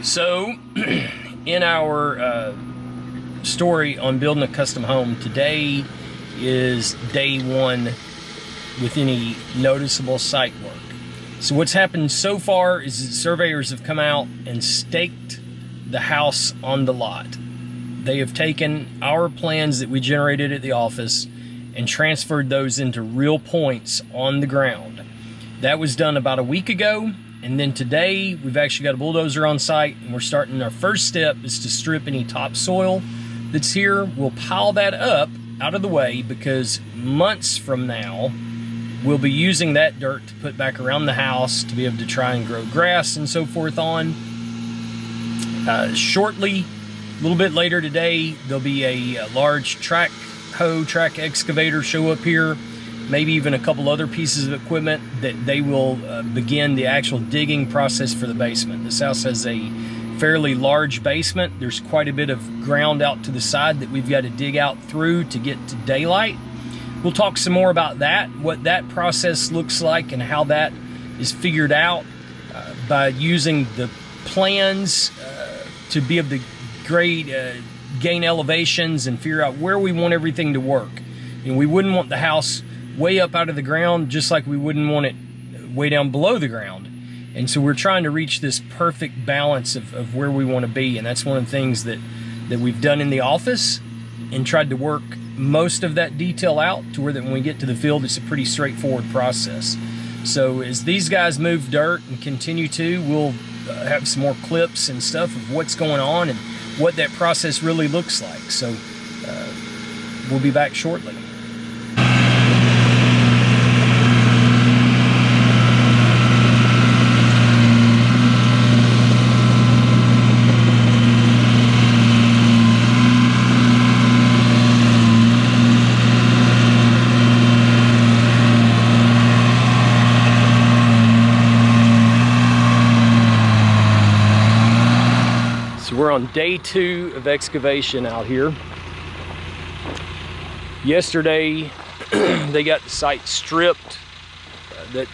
So, in our story on building a custom home, today is day one with any noticeable site work. So what's happened so far is that surveyors have come out and staked the house on the lot. They have taken our plans that we generated at the office and transferred those into real points on the ground. That was done about a week ago, and then today we've actually got a bulldozer on site, and we're starting. Our first step is to strip any topsoil that's here. We'll pile that up out of the way because months from now we'll be using that dirt to put back around the house to be able to try and grow grass and so forth on. Shortly, a little bit later today, there'll be a large track excavator show up here, maybe even a couple other pieces of equipment that they will begin the actual digging process for the basement. This house has a fairly large basement. There's quite a bit of ground out to the side that we've got to dig out through to get to daylight. We'll talk some more about that, what that process looks like and how that is figured out by using the plans to be able to gain elevations and figure out where we want everything to work. You know, we wouldn't want the house way up out of the ground, just like we wouldn't want it way down below the ground. And so we're trying to reach this perfect balance of where we want to be. And that's one of the things that we've done in the office and tried to work most of that detail out to where that when we get to the field, it's a pretty straightforward process. So as these guys move dirt and continue to, we'll have some more clips and stuff of what's going on and what that process really looks like. So we'll be back shortly. We're on day 2 of excavation out here. Yesterday, they got the site stripped.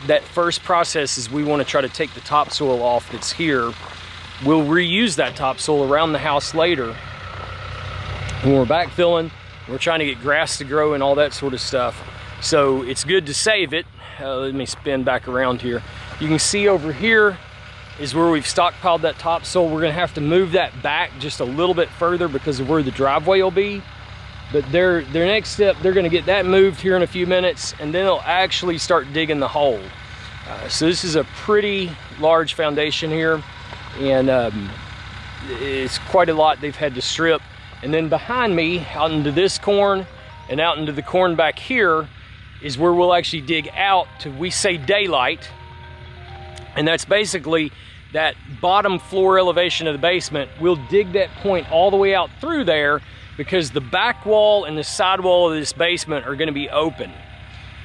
That first process is we want to try to take the topsoil off that's here. We'll reuse that topsoil around the house later. When we're backfilling, we're trying to get grass to grow and all that sort of stuff. So it's good to save it. Let me spin back around here. You can see over here is where we've stockpiled that topsoil. We're gonna have to move that back just a little bit further because of where the driveway will be. But their next step, they're gonna get that moved here in a few minutes, and then they'll actually start digging the hole. So this is a pretty large foundation here, and it's quite a lot they've had to strip. And then behind me, out into this corn and out into the corn back here, is where we'll actually dig out to, we say, daylight. And that's basically that bottom floor elevation of the basement. We'll dig that point all the way out through there because the back wall and the side wall of this basement are gonna be open,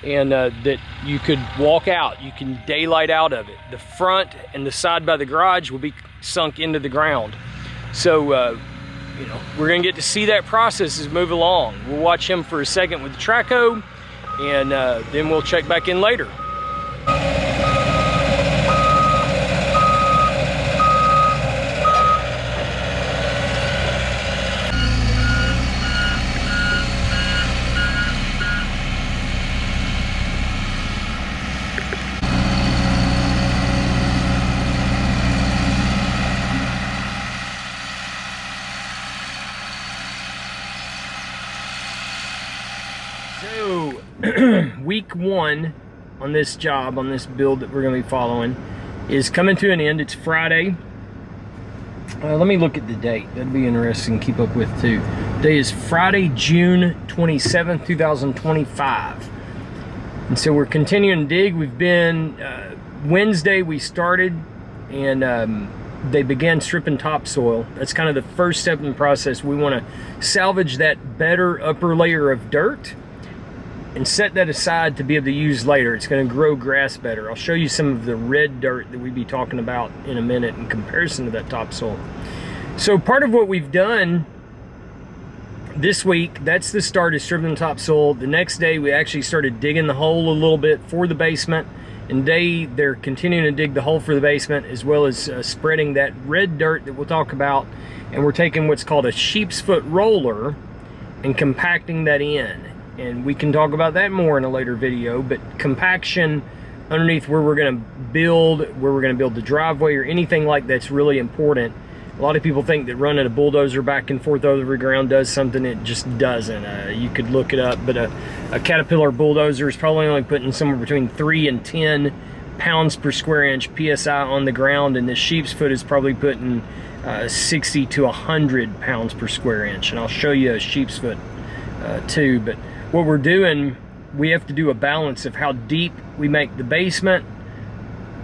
and that you could walk out, you can daylight out of it. The front and the side by the garage will be sunk into the ground. So, you know, we're gonna get to see that process as we move along. We'll watch him for a second with the Traco, and then we'll check back in later. So, week 1 on this job, on this build that we're going to be following, is coming to an end. It's Friday. Let me look at the date. That'd be interesting to keep up with too. Today is Friday, June 27th, 2025. And so we're continuing to dig. We've been, Wednesday we started, and they began stripping topsoil. That's kind of the first step in the process. We want to salvage that better upper layer of dirt and set that aside to be able to use later. It's going to grow grass better. I'll show you some of the red dirt that we'll be talking about in a minute in comparison to that topsoil. So part of what we've done this week, that's the start of stripping the topsoil. The next day we actually started digging the hole a little bit for the basement and they're continuing to dig the hole for the basement, as well as spreading that red dirt that we'll talk about. And we're taking what's called a sheep's foot roller and compacting that in. And we can talk about that more in a later video, but compaction underneath where we're going to build the driveway or anything like that's really important. A lot of people think that running a bulldozer back and forth over the ground does something. It just doesn't. You could look it up, but a Caterpillar bulldozer is probably only putting somewhere between 3 and 10 pounds per square inch PSI on the ground, and the sheep's foot is probably putting 60 to 100 pounds per square inch. And I'll show you a sheep's foot too. But what we're doing, we have to do a balance of how deep we make the basement,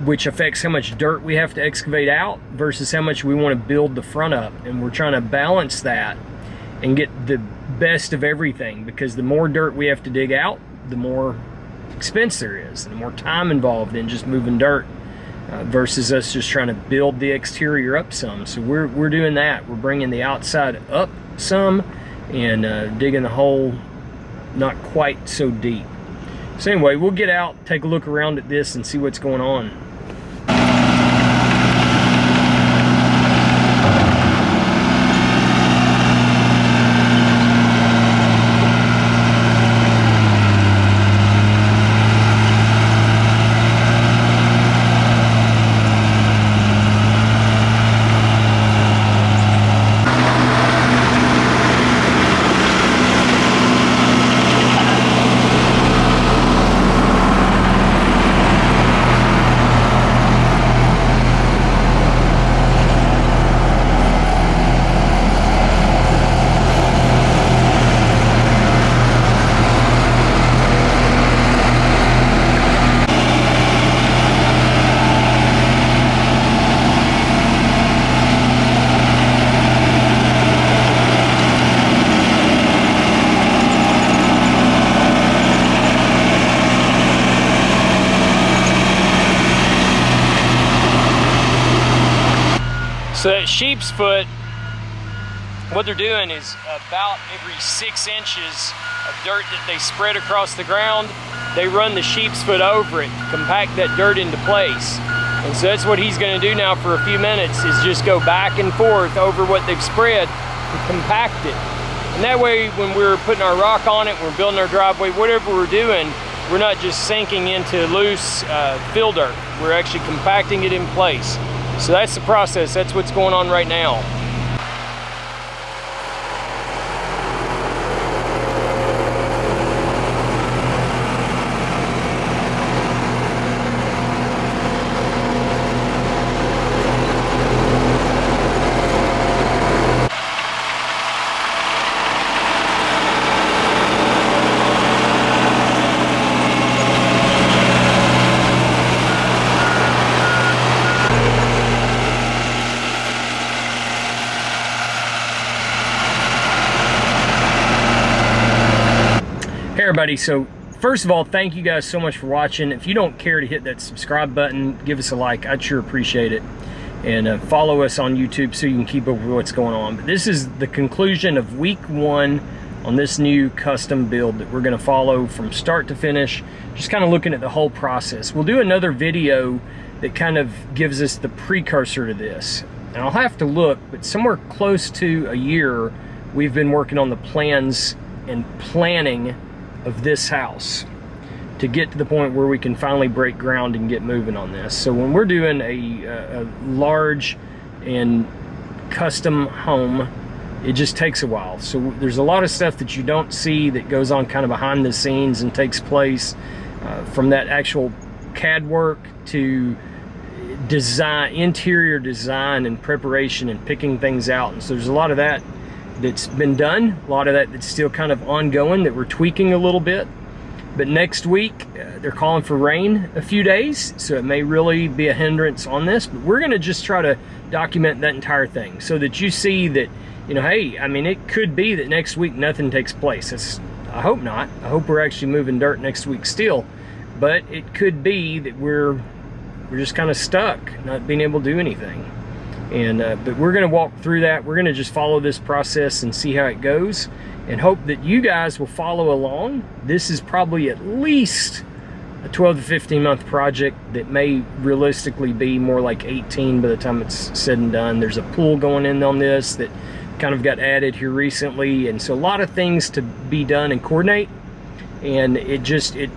which affects how much dirt we have to excavate out versus how much we want to build the front up. And we're trying to balance that and get the best of everything, because the more dirt we have to dig out, the more expense there is, and the more time involved in just moving dirt versus us just trying to build the exterior up some. So we're doing that. We're bringing the outside up some and digging the hole not quite so deep. So anyway, we'll get out, take a look around at this and see what's going on. So that sheep's foot, what they're doing is about every 6 inches of dirt that they spread across the ground, they run the sheep's foot over it, compact that dirt into place. And so that's what he's going to do now for a few minutes, is just go back and forth over what they've spread and compact it. And that way, when we're putting our rock on it, we're building our driveway, whatever we're doing, we're not just sinking into loose fill dirt. We're actually compacting it in place. So that's the process. That's what's going on right now. Hey everybody, so first of all, thank you guys so much for watching. If you don't care to hit that subscribe button, give us a like, I'd sure appreciate it. And follow us on YouTube so you can keep up with what's going on. But this is the conclusion of week 1 on this new custom build that we're going to follow from start to finish, just kind of looking at the whole process. We'll do another video that kind of gives us the precursor to this. And I'll have to look, but somewhere close to a year, we've been working on the plans and planning of this house to get to the point where we can finally break ground and get moving on this. So when we're doing a large and custom home, it just takes a while. So there's a lot of stuff that you don't see that goes on kind of behind the scenes and takes place from that actual CAD work to design, interior design and preparation and picking things out. And so there's a lot of that that's been done, a lot of that that's still kind of ongoing that we're tweaking a little bit. But next week they're calling for rain a few days, so it may really be a hindrance on this. But we're going to just try to document that entire thing so that you see that, you know, hey, I mean, it could be that next week nothing takes place. I hope not. I hope we're actually moving dirt next week still, but it could be that we're just kind of stuck, not being able to do anything. And but we're going to walk through that. We're going to just follow this process and see how it goes, and hope that you guys will follow along. This is probably at least a 12 to 15 month project that may realistically be more like 18 by the time it's said and done. There's a pool going in on this that kind of got added here recently, and so a lot of things to be done and coordinate, and it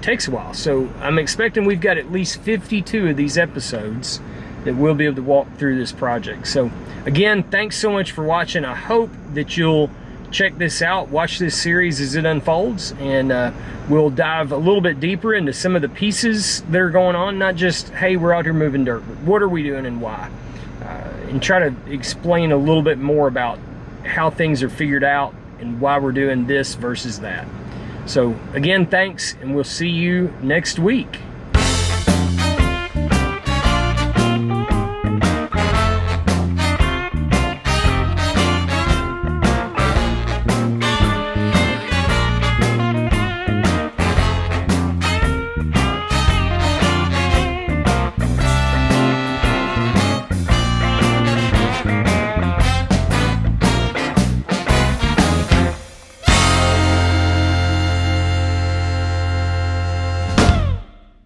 takes a while. So I'm expecting we've got at least 52 of these episodes that we'll be able to walk through this project. So again, thanks so much for watching. I hope that you'll check this out, watch this series as it unfolds, and we'll dive a little bit deeper into some of the pieces that are going on, not just, hey, we're out here moving dirt, but what are we doing and why, and try to explain a little bit more about how things are figured out and why we're doing this versus that. So again, thanks, and we'll see you next week.